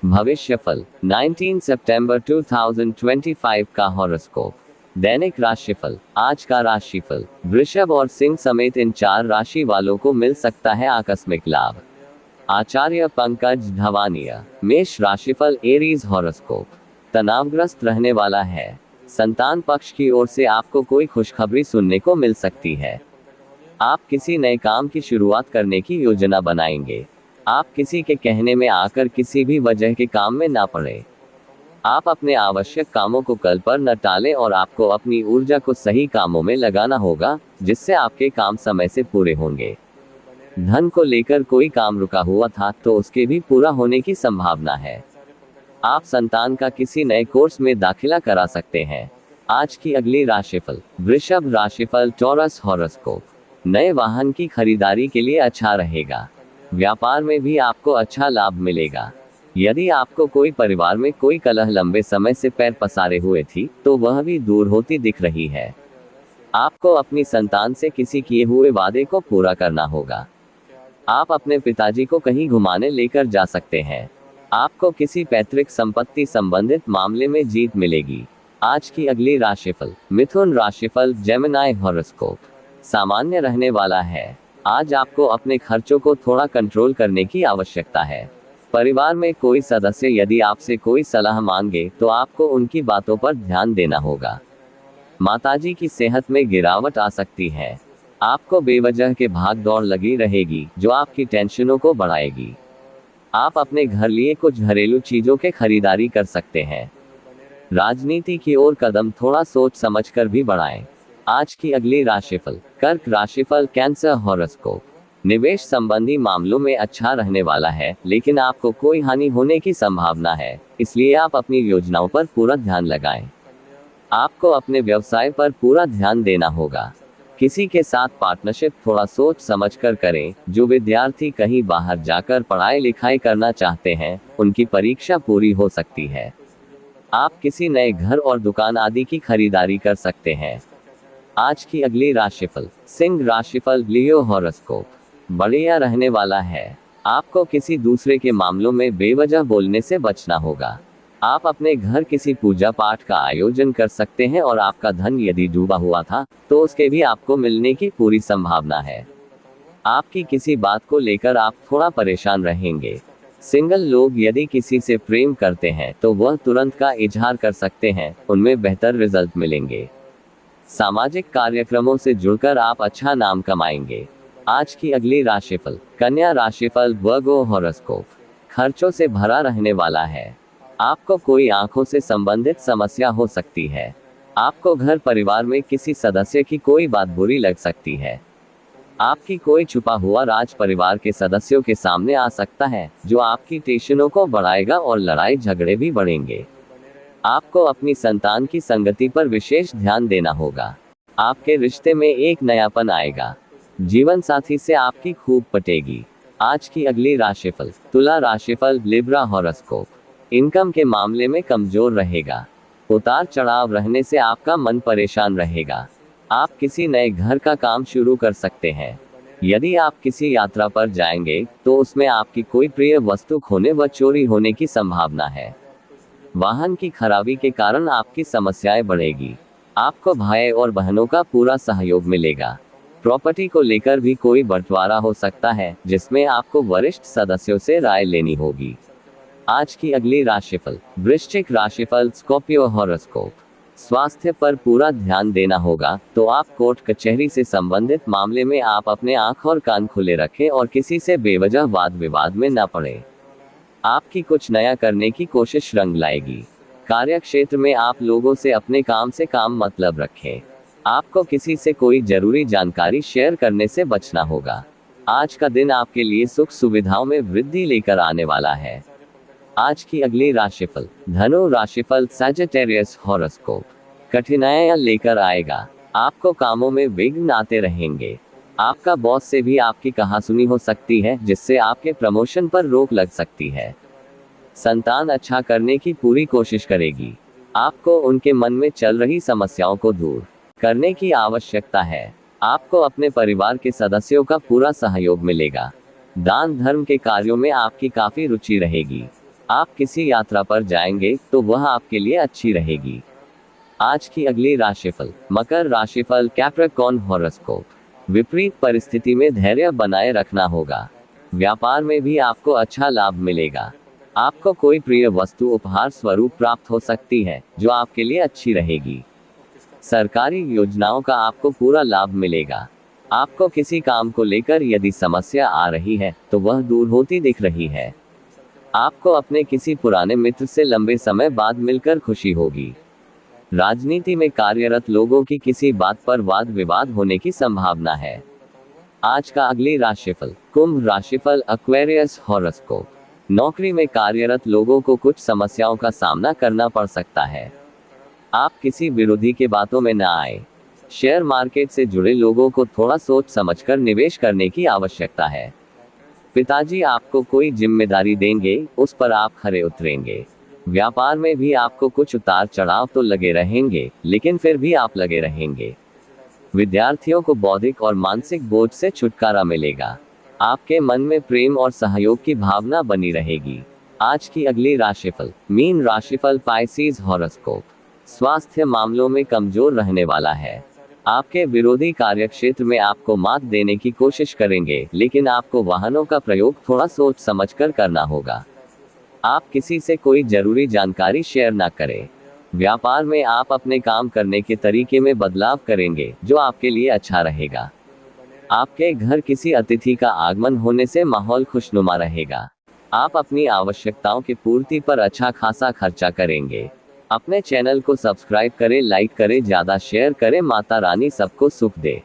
भविष्यफल 19 सितंबर 2025 का हॉरोस्कोप। दैनिक राशिफल। आज का राशिफल। वृषभ और सिंह समेत इन 4 राशि वालों को मिल सकता है आकस्मिक लाभ। आचार्य पंकज धवानिया। मेष राशिफल। Aries horoscope. तनावग्रस्त रहने वाला है। संतान पक्ष की ओर से आपको कोई खुशखबरी सुनने को मिल सकती है। आप किसी नए काम की शुरुआत करने की योजना बनाएंगे। आप किसी के कहने में आकर किसी भी वजह के काम में ना पड़े। आप अपने आवश्यक कामों को कल पर न टालें और आपको अपनी ऊर्जा को सही कामों में लगाना होगा, जिससे आपके काम समय से पूरे होंगे। धन को लेकर कोई काम रुका हुआ था तो उसके भी पूरा होने की संभावना है। आप संतान का किसी नए कोर्स में दाखिला करा सकते हैं। आज की अगली राशिफल। वृषभ राशिफल। Taurus horoscope. नए वाहन की खरीदारी के लिए अच्छा रहेगा। व्यापार में भी आपको अच्छा लाभ मिलेगा। यदि आपको कोई परिवार में कोई कलह लंबे समय से पैर पसारे हुए थी तो वह भी दूर होती दिख रही है। आपको अपनी संतान से किसी किए हुए वादे को पूरा करना होगा। आप अपने पिताजी को कहीं घुमाने लेकर जा सकते हैं। आपको किसी पैतृक संपत्ति संबंधित मामले में जीत मिलेगी। आज की अगली राशिफल। मिथुन राशिफल। Gemini horoscope. सामान्य रहने वाला है। आज आपको अपने खर्चों को थोड़ा कंट्रोल करने की आवश्यकता है। परिवार में कोई सदस्य यदि आपसे कोई सलाह मांगे तो आपको उनकी बातों पर ध्यान देना होगा। माताजी की सेहत में गिरावट आ सकती है। आपको बेवजह के भाग दौड़ लगी रहेगी जो आपकी टेंशनों को बढ़ाएगी। आप अपने घर लिए कुछ घरेलू चीजों के खरीदारी कर सकते हैं। राजनीति की ओर कदम थोड़ा सोच समझकर भी बढ़ाएं। आज की अगली राशिफल। कर्क राशिफल। Cancer horoscope. निवेश संबंधी मामलों में अच्छा रहने वाला है, लेकिन आपको कोई हानि होने की संभावना है, इसलिए आप अपनी योजनाओं पर पूरा ध्यान लगाएं। आपको अपने व्यवसाय पर पूरा ध्यान देना होगा। किसी के साथ पार्टनरशिप थोड़ा सोच समझकर करें। जो विद्यार्थी कहीं बाहर जाकर पढ़ाई लिखाई करना चाहते हैं, उनकी परीक्षा पूरी हो सकती है। आप किसी नए घर और दुकान आदि की खरीदारी कर सकते हैं। आज की अगली राशिफल। सिंह राशिफल। लियो हॉरोस्कोप। बढ़िया रहने वाला है। आपको किसी दूसरे के मामलों में बेवजह बोलने से बचना होगा। आप अपने घर किसी पूजा पाठ का आयोजन कर सकते हैं और आपका धन यदि डूबा हुआ था तो उसके भी आपको मिलने की पूरी संभावना है। आपकी किसी बात को लेकर आप थोड़ा परेशान रहेंगे। सिंगल लोग यदि किसी से प्रेम करते हैं तो वह तुरंत का इजहार कर सकते हैं, उनमें बेहतर रिजल्ट मिलेंगे। सामाजिक कार्यक्रमों से जुड़कर आप अच्छा नाम कमाएंगे। आज की अगली राशिफल। कन्या राशिफल। वर्गो हॉरोस्कोप। खर्चों से भरा रहने वाला है। आपको कोई आंखों से संबंधित समस्या हो सकती है। आपको घर परिवार में किसी सदस्य की कोई बात बुरी लग सकती है। आपकी कोई छुपा हुआ राज परिवार के सदस्यों के सामने आ सकता है, जो आपकी टेंशनों को बढ़ाएगा और लड़ाई झगड़े भी बढ़ेंगे। आपको अपनी संतान की संगति पर विशेष ध्यान देना होगा। आपके रिश्ते में एक नयापन आएगा। जीवन साथी से आपकी खूब पटेगी। आज की अगली राशिफल। तुला राशिफल। Libra horoscope. इनकम के मामले में कमजोर रहेगा। उतार चढ़ाव रहने से आपका मन परेशान रहेगा। आप किसी नए घर का काम शुरू कर सकते हैं। यदि आप किसी यात्रा पर जाएंगे तो उसमें आपकी कोई प्रिय वस्तु खोने व चोरी होने की संभावना है। वाहन की खराबी के कारण आपकी समस्याएं बढ़ेगी। आपको भाई और बहनों का पूरा सहयोग मिलेगा। प्रॉपर्टी को लेकर भी कोई बंटवारा हो सकता है, जिसमें आपको वरिष्ठ सदस्यों से राय लेनी होगी। आज की अगली राशिफल। वृश्चिक राशिफल। Scorpio horoscope. स्वास्थ्य पर पूरा ध्यान देना होगा, तो आप कोर्ट कचहरी से संबंधित मामले में आप अपने आंख और कान खुले रखें और किसी से बेवजह वाद विवाद में न पड़े। आपकी कुछ नया करने की कोशिश रंग लाएगी। कार्य क्षेत्र में आप लोगों से अपने काम से काम मतलब रखें। आपको किसी से कोई जरूरी जानकारी शेयर करने से बचना होगा। आज का दिन आपके लिए सुख सुविधाओं में वृद्धि लेकर आने वाला है। आज की अगली राशिफल। धनु राशिफल। Sagittarius horoscope. कठिनाइयां लेकर आएगा। आपको कामों में विघ्न आते रहेंगे। आपका बॉस से भी आपकी कहासुनी हो सकती है, जिससे आपके प्रमोशन पर रोक लग सकती है। संतान अच्छा करने की पूरी कोशिश करेगी। आपको उनके मन में चल रही समस्याओं को दूर करने की आवश्यकता है। आपको अपने परिवार के सदस्यों का पूरा सहयोग मिलेगा। दान धर्म के कार्यों में आपकी काफी रुचि रहेगी। आप किसी यात्रा पर जाएंगे तो वह आपके लिए अच्छी रहेगी। आज की अगली राशिफल। मकर राशिफल, कैप्रिकॉर्न हॉरोस्कोप। विपरीत परिस्थिति में धैर्य बनाए रखना होगा। व्यापार में भी आपको अच्छा लाभ मिलेगा। आपको कोई प्रिय वस्तु उपहार स्वरूप प्राप्त हो सकती है, जो आपके लिए अच्छी रहेगी। सरकारी योजनाओं का आपको पूरा लाभ मिलेगा। आपको किसी काम को लेकर यदि समस्या आ रही है तो वह दूर होती दिख रही है। आपको अपने किसी पुराने मित्र से लंबे समय बाद मिलकर खुशी होगी। राजनीति में कार्यरत लोगों की किसी बात पर वाद विवाद होने की संभावना है। आज का अगली राशिफल। कुंभ राशिफल, एक्वेरियस हॉरोस्कोप। नौकरी में कार्यरत लोगों को कुछ समस्याओं का सामना करना पड़ सकता है। आप किसी विरोधी के बातों में न आए। शेयर मार्केट से जुड़े लोगों को थोड़ा सोच समझकर निवेश करने की आवश्यकता है। पिताजी आपको कोई जिम्मेदारी देंगे, उस पर आप खरे उतरेंगे। व्यापार में भी आपको कुछ उतार चढ़ाव तो लगे रहेंगे, लेकिन फिर भी आप लगे रहेंगे। विद्यार्थियों को बौद्धिक और मानसिक बोझ से छुटकारा मिलेगा। आपके मन में प्रेम और सहयोग की भावना बनी रहेगी। आज की अगली राशिफल। मीन राशिफल, पाइसेस हॉरोस्कोप। स्वास्थ्य मामलों में कमजोर रहने वाला है। आपके विरोधी कार्यक्षेत्र में आपको मात देने की कोशिश करेंगे, लेकिन आपको वाहनों का प्रयोग थोड़ा सोच समझकर करना होगा। आप किसी से कोई जरूरी जानकारी शेयर ना करें। व्यापार में आप अपने काम करने के तरीके में बदलाव करेंगे, जो आपके लिए अच्छा रहेगा। आपके घर किसी अतिथि का आगमन होने से माहौल खुशनुमा रहेगा। आप अपनी आवश्यकताओं की पूर्ति पर अच्छा खासा खर्चा करेंगे। अपने चैनल को सब्सक्राइब करें, लाइक करें, ज्यादा शेयर करें। माता रानी सबको सुख दे।